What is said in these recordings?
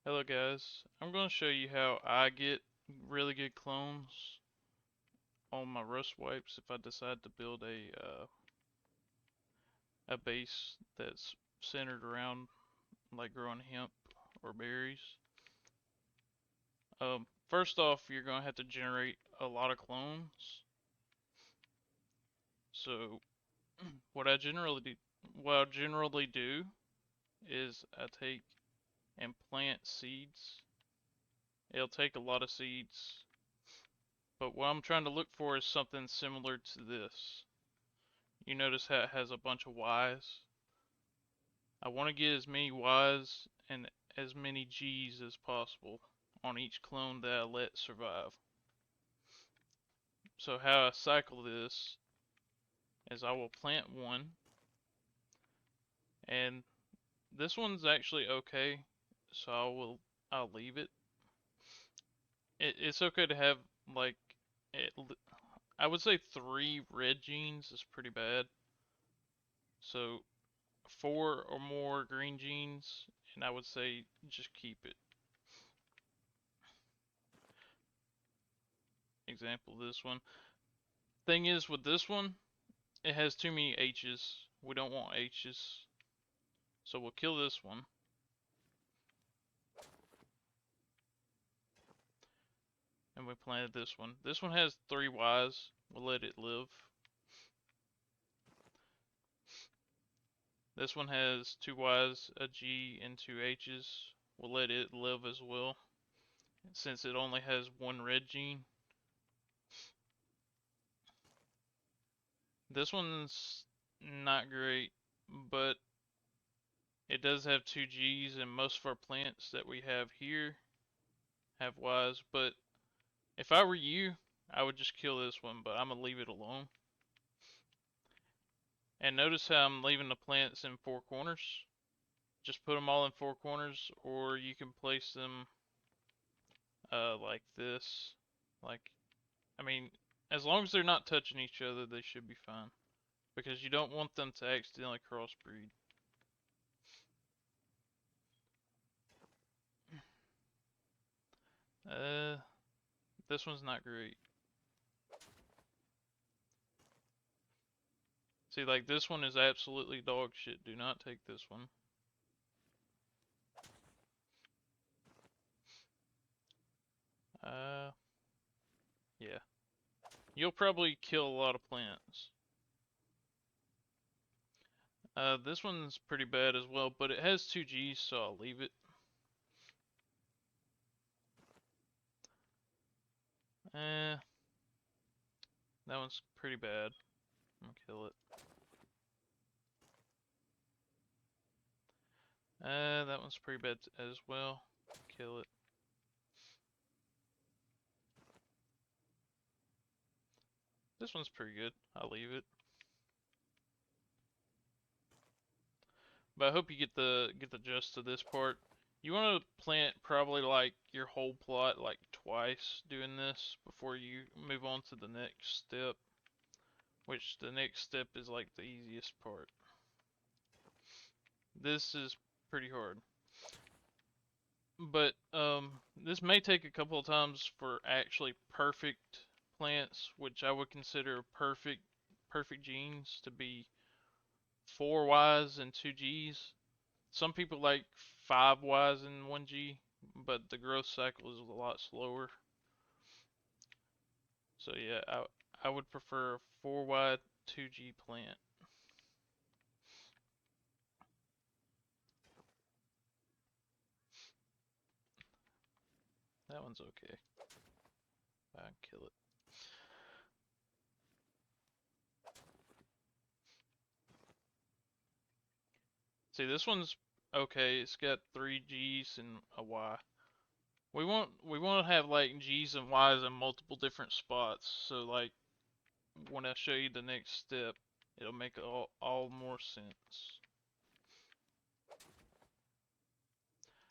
Hello guys, I'm going to show you how I get really good clones on my rust wipes if I decide to build a base that's centered around like growing hemp or berries. First off, you're going to have to generate a lot of clones. So what I generally do is I take and plant seeds. It'll take a lot of seeds, but what I'm trying to look for is something similar to this. You notice how it has a bunch of Y's. I want to get as many Y's and as many G's as possible on each clone that I let survive. So how I cycle this is I will plant one, and this one's actually okay, so I'll leave it. It's okay to have like it, I would say 3 red genes is pretty bad. So 4 or more green genes, and I would say just keep it. Example, this one. Thing is, with this one, it has too many H's. We don't want H's. So we'll kill this one. And we planted this one. This one has 3 Y's. We'll let it live. This one has 2 Y's, a G, and 2 H's. We'll let it live as well, since it only has 1 red gene. This one's not great, but it does have 2 G's, and most of our plants that we have here have Y's, but if I were you, I would just kill this one, but I'm going to leave it alone. And notice how I'm leaving the plants in 4 corners. Just put them all in 4 corners, or you can place them like this. Like, I mean, as long as they're not touching each other, they should be fine. Because you don't want them to accidentally crossbreed. This one's not great. See, like this one is absolutely dog shit. Do not take this one. Yeah. You'll probably kill a lot of plants. This one's pretty bad as well, but it has 2 G's, so I'll leave it. That one's pretty bad. I'm gonna kill it. That one's pretty bad as well. Kill it. This one's pretty good. I'll leave it. But I hope you get the gist of this part. You want to plant probably like your whole plot like twice doing this before you move on to the next step, which the next step is like the easiest part. This is pretty hard. But this may take a couple of times for actually perfect plants, which I would consider perfect genes to be 4 Ys and 2 Gs. Some people like 5 Ys and 1 G, but the growth cycle is a lot slower. So yeah, I would prefer a 4 Y 2 G plant. That one's okay. I'd kill it. See, this one's okay. It's got 3 G's and a Y. We want to have like G's and Y's in multiple different spots. So like when I show you the next step, it'll make all more sense.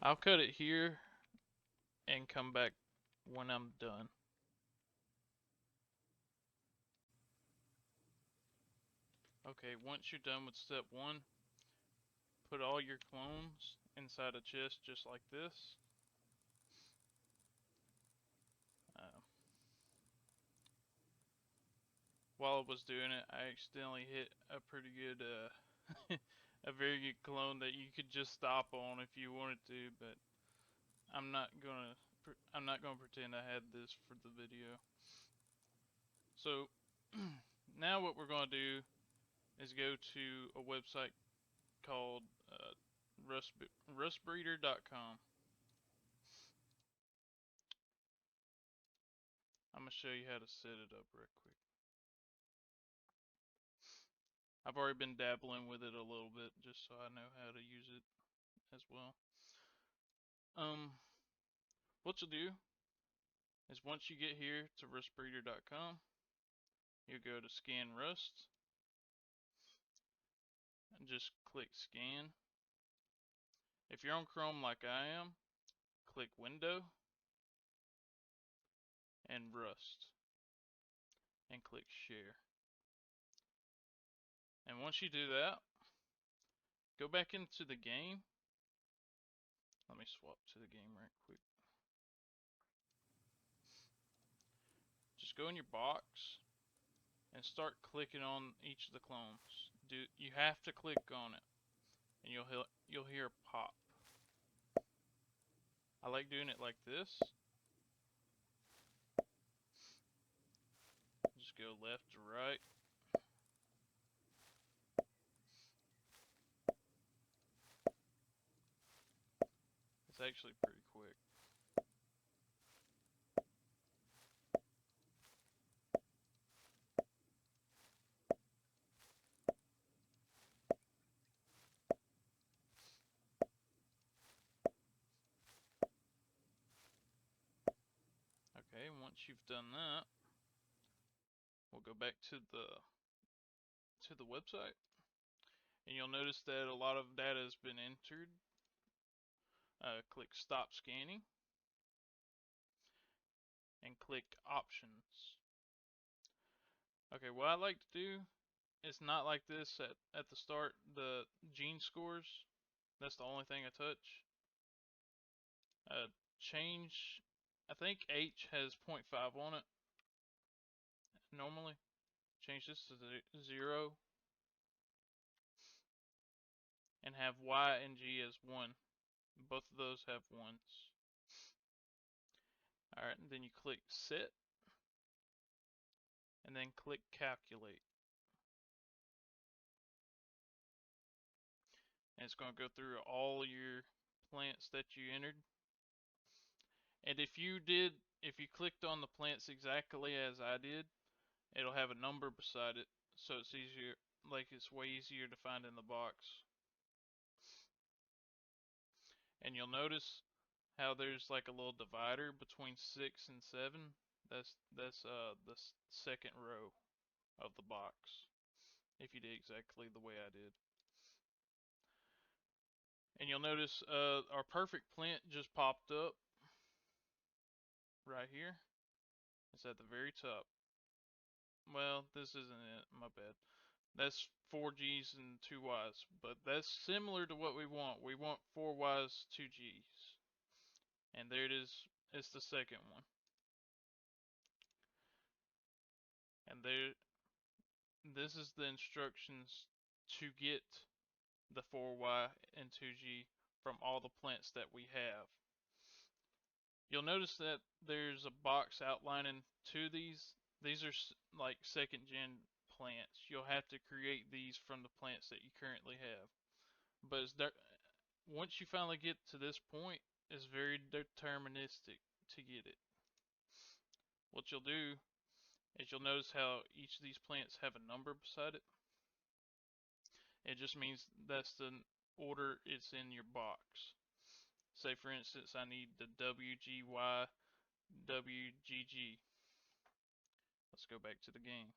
I'll cut it here and come back when I'm done. Okay, once you're done with step 1, put all your clones inside a chest just like this. while I was doing it, I accidentally hit a pretty good, a very good clone that you could just stop on if you wanted to, but I'm not gonna pretend I had this for the video. So now what we're gonna do is go to a website called rustbreeder.com. I'm gonna show you how to set it up real quick. I've already been dabbling with it a little bit just so I know how to use it as well. What you'll do is once you get here to rustbreeder.com, you go to scan rust and just click scan. If you're on Chrome like I am, click window and rust and click share. And once you do that, go back into the game. Let me swap to the game right quick. Just go in your box and start clicking on each of the clones. You have to click on it, and you'll hear a pop. I like doing it like this. Just go left to right. It's actually pretty quick. Okay, once you've done that, we'll go back to the website, and you'll notice that a lot of data has been entered. Click stop scanning and click options. Okay, what I like to do is not like this at the start. The gene scores, that's the only thing I touch. Change, I think H has 0.5 on it normally. Change this to 0 and have Y and G as 1. Both of those have 1s. Alright, and then you click set and then click calculate. And it's going to go through all your plants that you entered. And if you clicked on the plants exactly as I did, it'll have a number beside it, so it's easier, like it's way easier to find in the box. And you'll notice how there's like a little divider between 6 and 7. That's the second row of the box, if you did exactly the way I did. And you'll notice our perfect plant just popped up right here. It's at the very top. Well, this isn't it, my bad. That's 4 G's and 2 Y's, but that's similar to what we want. We want 4 Y's, 2 G's. And there it is, it's the second one. And this is the instructions to get the 4Y and 2G from all the plants that we have. You'll notice that there's a box outlining to these. These are like second gen plants. You'll have to create these from the plants that you currently have. But once you finally get to this point, it's very deterministic to get it. What you'll do is you'll notice how each of these plants have a number beside it. It just means that's the order it's in your box. Say for instance I need the WGY WGG. Let's go back to the game.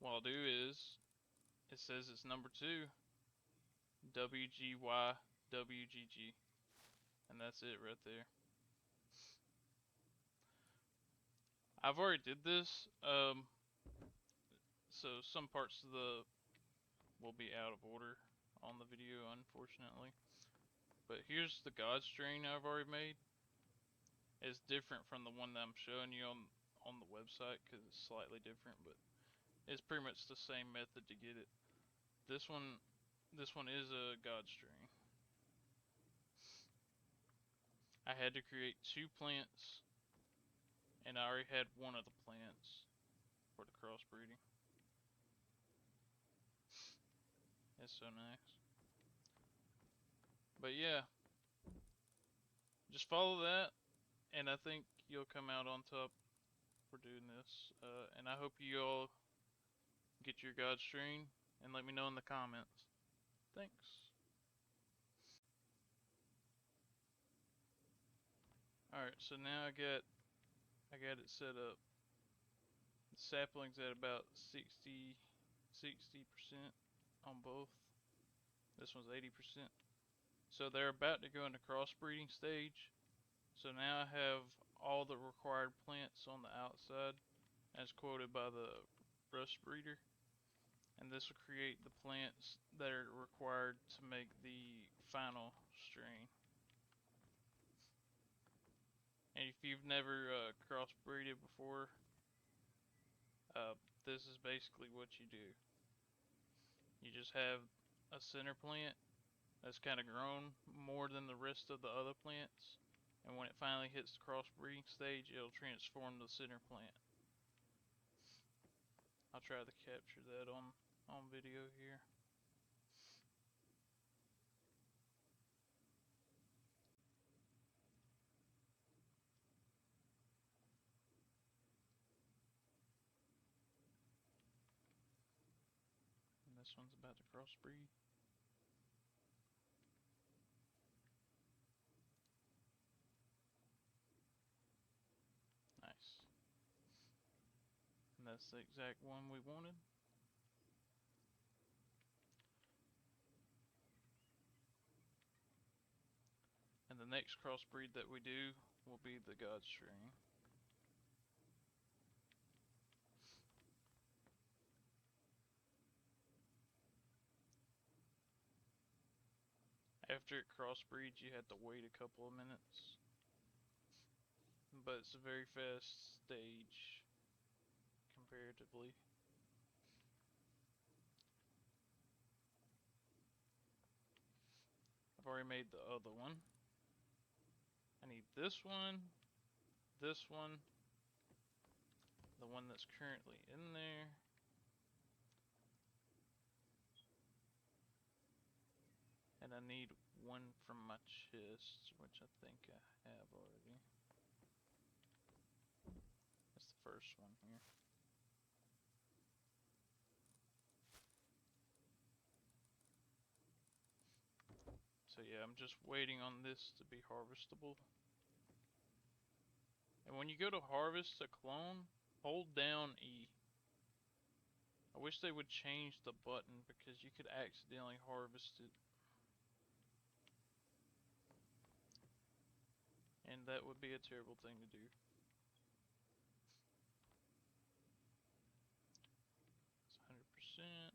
What I'll do is, it says it's number 2, WGY WGG, and that's it right there. I've already did this, so some parts of the will be out of order on the video, unfortunately. But here's the GODSTRAIN I've already made. It's different from the one that I'm showing you on the website because it's slightly different, but it's pretty much the same method to get it. This one is a GODSTRAIN. I had to create 2 plants, and I already had one of the plants for the crossbreeding. It's so nice. But yeah, just follow that, and I think you'll come out on top for doing this. And I hope you all get your GODSTRAIN and let me know in the comments. Thanks. Alright, so now I got it set up. The sapling's at about 60% on both. This one's 80%. So they're about to go into crossbreeding stage. So now I have all the required plants on the outside as quoted by the rust breeder. And this will create the plants that are required to make the final strain. And if you've never crossbreeded before, this is basically what you do. You just have a center plant that's kind of grown more than the rest of the other plants, and when it finally hits the crossbreeding stage, it'll transform the center plant. I'll try to capture that on video here. And this one's about to crossbreed. Nice. And that's the exact one we wanted. And the next crossbreed that we do will be the GODSTRAIN. After it crossbreeds, you have to wait a couple of minutes. But it's a very fast stage comparatively. I've already made the other one. I need this one, the one that's currently in there, and I need one from my chest, which I think I have already. That's the first one here. So yeah, I'm just waiting on this to be harvestable. And when you go to harvest a clone, hold down E. I wish they would change the button because you could accidentally harvest it. And that would be a terrible thing to do. It's 100%.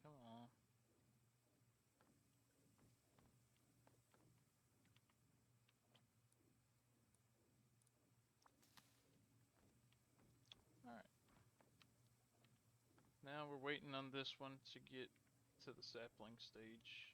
Come on. Alright. Now we're waiting on this one to get to the sapling stage.